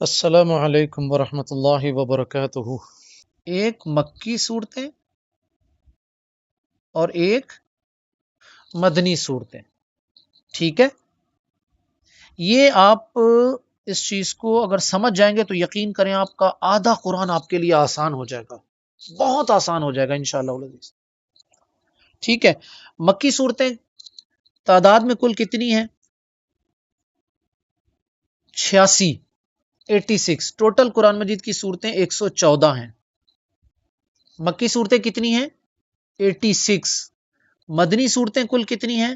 السلام علیکم ورحمۃ اللہ وبرکاتہ۔ ایک مکی صورتیں اور ایک مدنی صورتیں، ٹھیک ہے؟ یہ آپ اس چیز کو اگر سمجھ جائیں گے تو یقین کریں آپ کا آدھا قرآن آپ کے لیے آسان ہو جائے گا، بہت آسان ہو جائے گا انشاءاللہ العزیز۔ ٹھیک ہے، مکی صورتیں تعداد میں کل کتنی ہیں؟ 86، 86 ٹوٹل قرآن مجید کی صورتیں 114 ہیں۔ مکی صورتیں کتنی ہیں؟ 86۔ مدنی صورتیں کل کتنی ہیں؟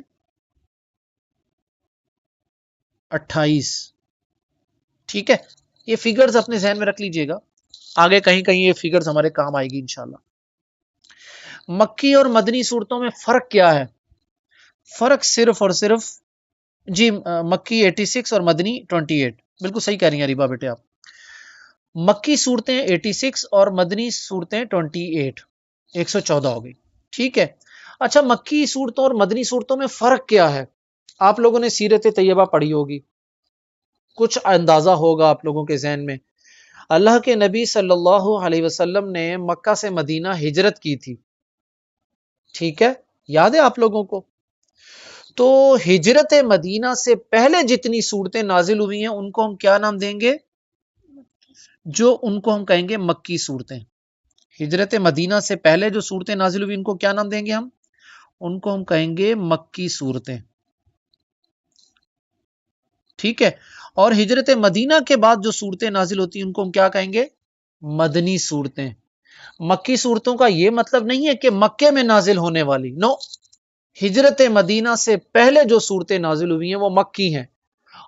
28۔ ٹھیک ہے، یہ فگرز اپنے ذہن میں رکھ لیجئے گا، آگے کہیں کہیں یہ فگرز ہمارے کام آئے گی انشاءاللہ۔ مکی اور مدنی صورتوں میں فرق کیا ہے؟ فرق صرف اور صرف جی مکی 86 اور مدنی 28، بالکل صحیح کہہ رہی ہیں ریبا بیٹے آپ۔ مکی صورتیں 86 اور مدنی صورتیں 28، 114 ہو گئی۔ ٹھیک ہے، اچھا مکی صورتوں اور مدنی صورتوں میں فرق کیا ہے؟ آپ لوگوں نے سیرت طیبہ پڑھی ہوگی، کچھ اندازہ ہوگا آپ لوگوں کے ذہن میں۔ اللہ کے نبی صلی اللہ علیہ وسلم نے مکہ سے مدینہ ہجرت کی تھی، ٹھیک ہے، یاد ہے آپ لوگوں کو؟ تو ہجرت مدینہ سے پہلے جتنی صورتیں نازل ہوئی ہیں ان کو ہم کیا نام دیں گے؟ جو ان کو ہم کہیں گے مکی صورتیں۔ ہجرت مدینہ سے پہلے جو صورتیں نازل ہوئی ان کو کیا نام دیں گے ہم؟ ان کو ہم کہیں گے مکی صورتیں، ٹھیک ہے۔ اور ہجرت مدینہ کے بعد جو صورتیں نازل ہوتی ہیں ان کو ہم کیا کہیں گے؟ مدنی صورتیں۔ مکی صورتوں کا یہ مطلب نہیں ہے کہ مکے میں نازل ہونے والی، نو، ہجرت مدینہ سے پہلے جو صورتیں نازل ہوئی ہیں وہ مکی ہیں،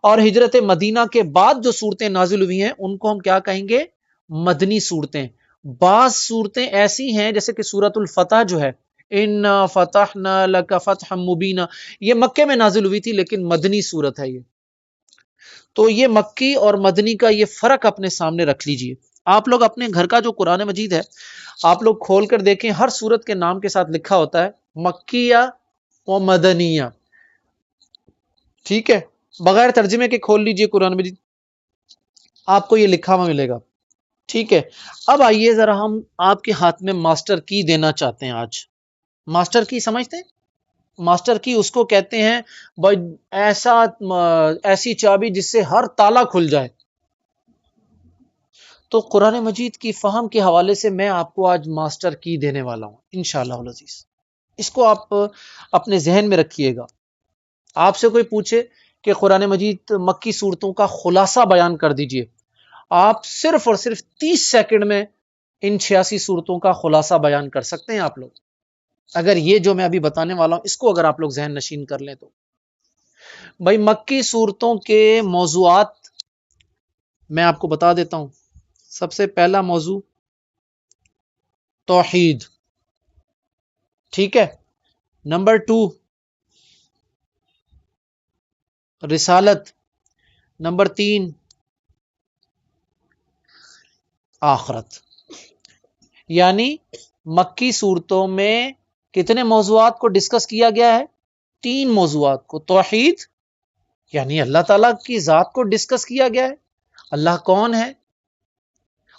اور ہجرت مدینہ کے بعد جو صورتیں نازل ہوئی ہیں ان کو ہم کیا کہیں گے؟ مدنی صورتیں۔ بعض صورتیں ایسی ہیں جیسے کہ سورۃ الفتح جو ہے، اِنَّا فَتَحْنَا لَكَ فَتْحًا مُبِينًا، یہ مکے میں نازل ہوئی تھی لیکن مدنی صورت ہے یہ۔ تو یہ مکی اور مدنی کا یہ فرق اپنے سامنے رکھ لیجئے۔ آپ لوگ اپنے گھر کا جو قرآن مجید ہے آپ لوگ کھول کر دیکھیں، ہر سورت کے نام کے ساتھ لکھا ہوتا ہے مکیہ و مدنیہ، ٹھیک ہے، بغیر ترجمے کے کھول لیجئے قرآن مجید، آپ کو یہ لکھا ہوا ملے گا، ٹھیک ہے۔ اب آئیے ذرا ہم آپ کے ہاتھ میں ماسٹر کی دینا چاہتے ہیں آج۔ ماسٹر کی سمجھتے ہیں؟ ماسٹر کی اس کو کہتے ہیں ایسی چابی جس سے ہر تالا کھل جائے۔ تو قرآن مجید کی فہم کے حوالے سے میں آپ کو آج ماسٹر کی دینے والا ہوں انشاءاللہ العزیز۔ اس کو آپ اپنے ذہن میں رکھیے گا۔ آپ سے کوئی پوچھے کہ قرآن مجید مکی صورتوں کا خلاصہ بیان کر دیجئے، آپ صرف اور صرف 30 سیکنڈ میں ان 86 صورتوں کا خلاصہ بیان کر سکتے ہیں آپ لوگ، اگر یہ جو میں ابھی بتانے والا ہوں اس کو اگر آپ لوگ ذہن نشین کر لیں تو۔ بھائی مکی صورتوں کے موضوعات میں آپ کو بتا دیتا ہوں۔ سب سے پہلا موضوع توحید، ٹھیک ہے۔ نمبر 2 رسالت، نمبر 3 آخرت۔ یعنی مکی صورتوں میں کتنے موضوعات کو ڈسکس کیا گیا ہے؟ 3 موضوعات کو۔ توحید یعنی اللہ تعالیٰ کی ذات کو ڈسکس کیا گیا ہے، اللہ کون ہے،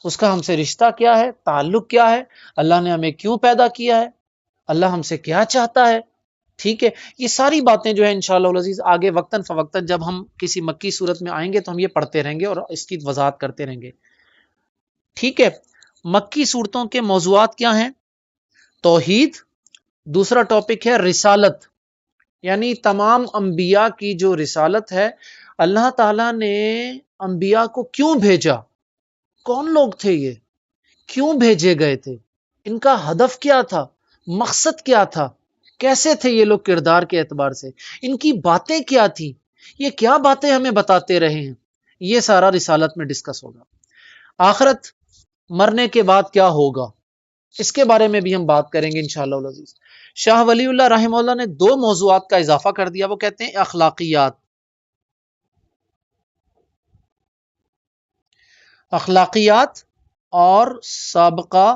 اس کا ہم سے رشتہ کیا ہے، تعلق کیا ہے، اللہ نے ہمیں کیوں پیدا کیا ہے، اللہ ہم سے کیا چاہتا ہے، ٹھیک ہے۔ یہ ساری باتیں جو ہے انشاءاللہ العزیز آگے وقتاً فوقتاً جب ہم کسی مکی صورت میں آئیں گے تو ہم یہ پڑھتے رہیں گے اور اس کی وضاحت کرتے رہیں گے، ٹھیک ہے۔ مکی صورتوں کے موضوعات کیا ہیں؟ توحید، دوسرا ٹاپک ہے رسالت، یعنی تمام انبیاء کی جو رسالت ہے، اللہ تعالیٰ نے انبیاء کو کیوں بھیجا، کون لوگ تھے یہ، کیوں بھیجے گئے تھے، ان کا ہدف کیا تھا، مقصد کیا تھا، کیسے تھے یہ لوگ کردار کے اعتبار سے، ان کی باتیں کیا تھی، یہ کیا باتیں ہمیں بتاتے رہے ہیں، یہ سارا رسالت میں ڈسکس ہوگا۔ آخرت، مرنے کے بعد کیا ہوگا، اس کے بارے میں بھی ہم بات کریں گے انشاءاللہ العزیز۔ شاہ ولی اللہ رحمہ اللہ نے 2 موضوعات کا اضافہ کر دیا، وہ کہتے ہیں اخلاقیات، اخلاقیات اور سابقہ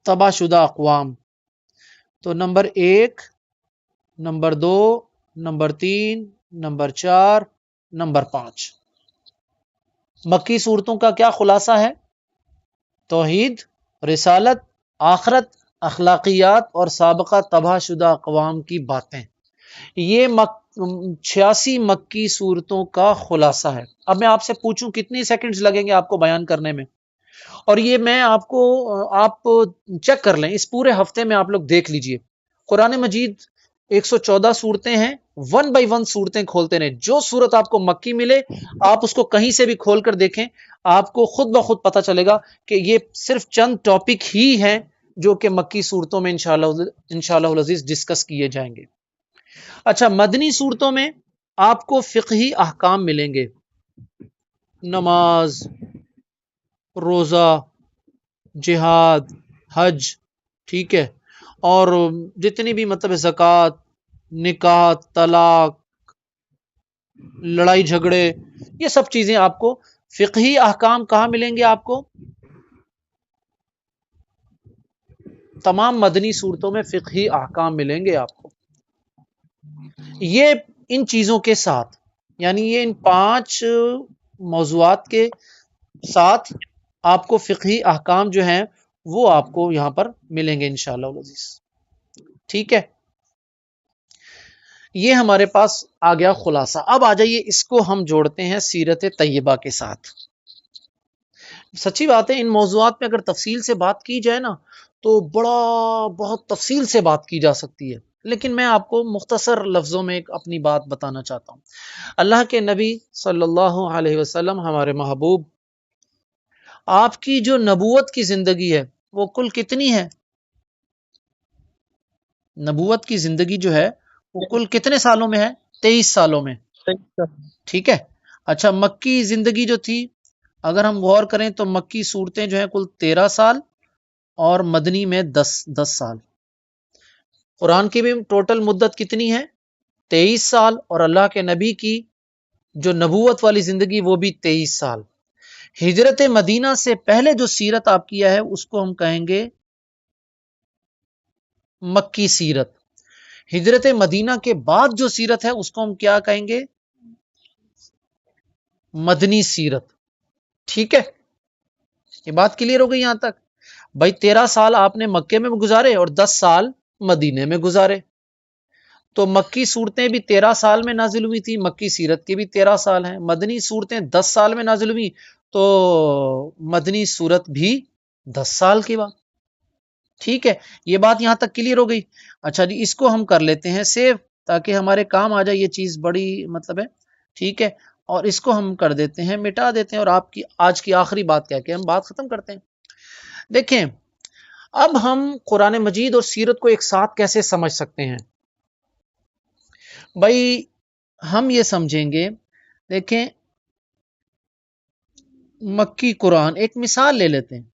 تباہ شدہ اقوام۔ تو number 1، number 2، number 3، number 4, number 5। मक्की सूरतों का क्या खुलासा है? तौहीद, रिसालत, आखरत, अखलाकियात और साबका तबाहशुदा अक़वाम की बातें। ये 86 मक्की सूरतों का खुलासा है। अब मैं आपसे पूछूं कितनी सेकंड्स लगेंगे आपको बयान करने में? और ये मैं आपको आप चेक कर लें, इस पूरे हफ्ते में आप लोग देख लीजिए। कुरान मजीद 114 सूरतें हैं, वन बाई वन सूरतें खोलते रहे। जो सूरत आपको मक्की मिले आप उसको कहीं से भी खोल कर देखें, आपको खुद ब खुद पता चलेगा कि ये सिर्फ चंद टॉपिक ही हैं जो कि मक्की सूरतों में इंशाअल्लाह अज़ीज डिस्कस किए जाएंगे। अच्छा, मदनी सूरतों में आपको फिqही अहकाम मिलेंगे, नमाज, रोजा, जिहाद, हज, ठीक है, और जितनी भी मतलब ज़कात, निकाह, तलाक, लड़ाई झगड़े, ये सब चीजें आपको फिqही अहकाम कहाँ मिलेंगे? आपको तमाम मदनी सूरतों में फिqही अहकाम मिलेंगे आपको। ये इन चीजों के साथ, यानी ये इन 5 मौज़ूआत के साथ आपको फिqही अहकाम जो हैं वो आपको यहां पर मिलेंगे इंशाअल्लाह अज़ीज़। ठीक है, ये हमारे पास आ गया खुलासा। अब आ जाइए, इसको हम जोड़ते हैं सीरत तैयबा के साथ। सच्ची बात है, इन मौज़ूआत में अगर तफसील से बात की जाए ना तो बहुत तफसील से बात की जा सकती है, लेकिन मैं आपको मुख्तसर लफ्जों में एक अपनी बात बताना चाहता हूँ। अल्लाह के नबी सल्लल्लाहु अलैहि वसल्लम, हमारे महबूब, आपकी जो नबूवत की जिंदगी है वो कुल कितनी है? नबूवत की जिंदगी जो है वो कुल कितने सालों में है? 23 सालों में। ठीक है। अच्छा, मक्की जिंदगी जो थी, अगर हम गौर करें तो मक्की सूरतें जो है कुल 13 साल और मदनी में 10 साल। कुरान की भी टोटल मुद्दत कितनी है? 23 साल, और अल्लाह के नबी की जो नबूवत वाली जिंदगी वो भी 23 साल। हिजरत मदीना से पहले जो सीरत आप किया है उसको हम कहेंगे मक्की सीरत। हिजरत मदीना के बाद जो सीरत है उसको हम क्या कहेंगे? मदनी सीरत। ठीक है, ये बात क्लियर हो गई यहां तक? भाई 13 साल आपने मक्के में गुजारे और 10 साल मदीने में गुजारे, तो मक्की सूरतें भी 13 साल में नाजिल हुई थी, मक्की सीरत के भी 13 साल हैं। मदनी सूरतें 10 साल में नाजिल हुई, तो मदनी सूरत भी 10 साल की बात। ठीक है, ये बात यहां तक क्लियर हो गई। अच्छा जी, इसको हम कर लेते हैं सेव, ताकि हमारे काम आ जाए, ये चीज बड़ी मतलब है। ठीक है, और इसको हम कर देते हैं, मिटा देते हैं, और आपकी आज की आखिरी बात कह के हम बात खत्म करते हैं। देखें, अब हम कुरान मजीद और सीरत को एक साथ कैसे समझ सकते हैं? भाई हम ये समझेंगे, देखें, मक्की कुरान एक मिसाल ले लेते हैं,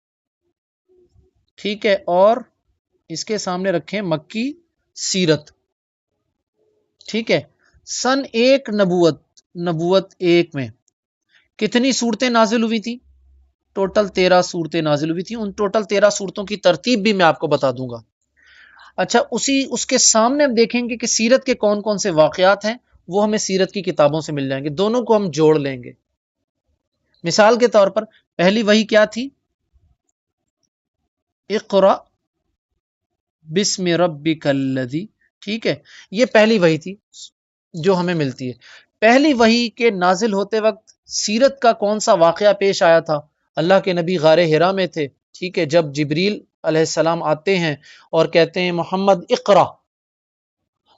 ठीक है, और इसके सामने रखें मक्की सीरत। ठीक है, सन 1 नबूवत 1 में कितनी सूरतें नाजिल हुई थी? टोटल 13 सूरतें नाजिल हुई थी। उन टोटल 13 सूरतों की तरतीब भी मैं आपको बता दूंगा। अच्छा, उसके सामने हम देखेंगे कि सीरत के कौन कौन से वाकयात हैं, वो हमें सीरत की किताबों से मिल जाएंगे। दोनों को हम जोड़ लेंगे। मिसाल के तौर पर पहली वही क्या थी? इक़रा बिस्मि रब्बिकल्लज़ी। ठीक है, ये पहली वही थी जो हमें मिलती है। पहली वही के नाजिल होते वक्त सीरत का कौन सा वाकया पेश आया था? अल्लाह के नबी गारे हिरा में थे, ठीक है, जब जिब्रील अलैहिस्सलाम आते हैं और कहते हैं मोहम्मद इक़रा,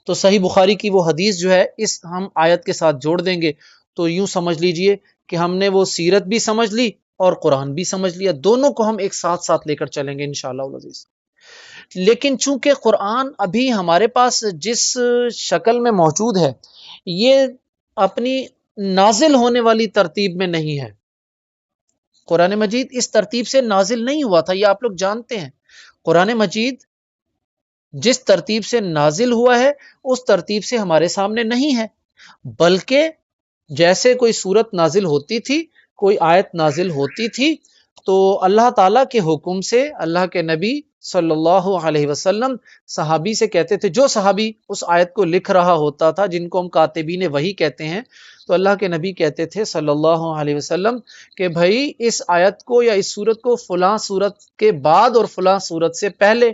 तो सही बुखारी की वो हदीस जो है इस हम आयत के साथ जोड़ देंगे, तो यूं समझ लीजिए कि हमने वो सीरत भी समझ ली और कुरान भी समझ लिया। दोनों को हम एक साथ साथ लेकर चलेंगे इंशाअल्लाह अज़ीज़। लेकिन चूंकि कुरान अभी हमारे पास जिस शक्ल में मौजूद है, ये अपनी नाजिल होने वाली तरतीब में नहीं है। कुरान मजीद इस तरतीब से नाजिल नहीं हुआ था, ये आप लोग जानते हैं। कुरान मजीद जिस तरतीब से नाजिल हुआ है उस तरतीब से हमारे सामने नहीं है, बल्कि जैसे कोई सूरत नाजिल होती थी, कोई आयत नाजिल होती थी, तो अल्लाह ताला के हुक्म से अल्लाह के नबी सल्लल्लाहु अलैहि वसल्लम सहाबी से कहते थे, जो सहाबी उस आयत को लिख रहा होता था, जिनको हम कातिबीन वही कहते हैं, तो अल्लाह के नबी कहते थे सल्लल्लाहु अलैहि वसल्लम कि भाई इस आयत को या इस सूरत को फलां सूरत के बाद और फलां सूरत से पहले,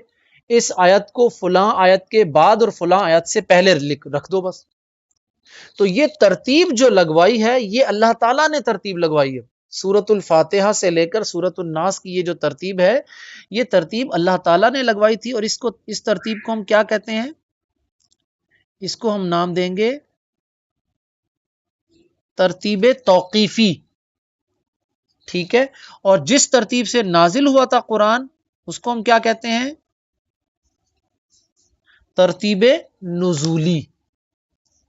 इस आयत को फलां आयत के बाद और फलां आयत से पहले लिख रख दो बस। तो ये तरतीब जो लगवाई है, ये अल्लाह ताला ने तरतीब लगवाई है। सूरतुल फातिहा से लेकर सूरतुल नास की ये जो तरतीब है, ये तरतीब अल्लाह ताला ने लगवाई थी। और इस तरतीब को हम क्या कहते हैं? इसको हम नाम देंगे तरतीब तौकीफी। ठीक है। और जिस तरतीब से नाजिल हुआ था कुरान, उसको हम क्या कहते हैं? तरतीब नुजूली।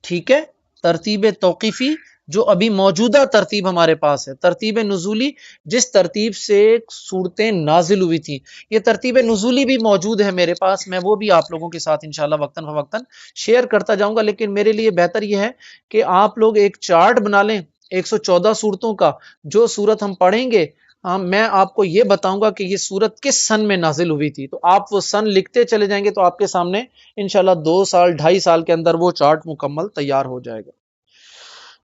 ठीक है। तरतीब तौकीफी जो अभी मौजूदा तरतीब हमारे पास है, तरतीब नुजूली जिस तरतीब से सूरतें नाजिल हुई थी, ये तरतीब नुजूली भी मौजूद है मेरे पास। मैं वो भी आप लोगों के साथ इंशाल्लाह वक्तन फवक्तन शेयर करता जाऊंगा। लेकिन मेरे लिए बेहतर यह है कि आप लोग एक चार्ट बना लें 114 सूरतों का। जो सूरत हम पढ़ेंगे, मैं आपको ये बताऊंगा कि ये सूरत किस सन में नाजिल हुई थी, तो आप वो सन लिखते चले जाएंगे, तो आपके सामने इंशाल्लाह 2 साल 2.5 साल के अंदर वो चार्ट मुकम्मल तैयार हो जाएगा।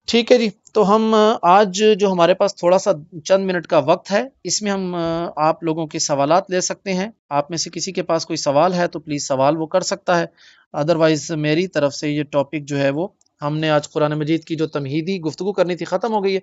ठीक है जी। तो हम आज जो हमारे पास थोड़ा सा चंद मिनट का वक्त है, इसमें हम आप लोगों के सवालात ले सकते हैं। आप में से किसी के पास कोई सवाल है तो प्लीज़ सवाल वो कर सकता है। अदरवाइज मेरी तरफ से ये टॉपिक जो है वो, हमने आज कुरान मजीद की जो तमहीदी गुफ्तगू करनी थी ख़त्म हो गई है।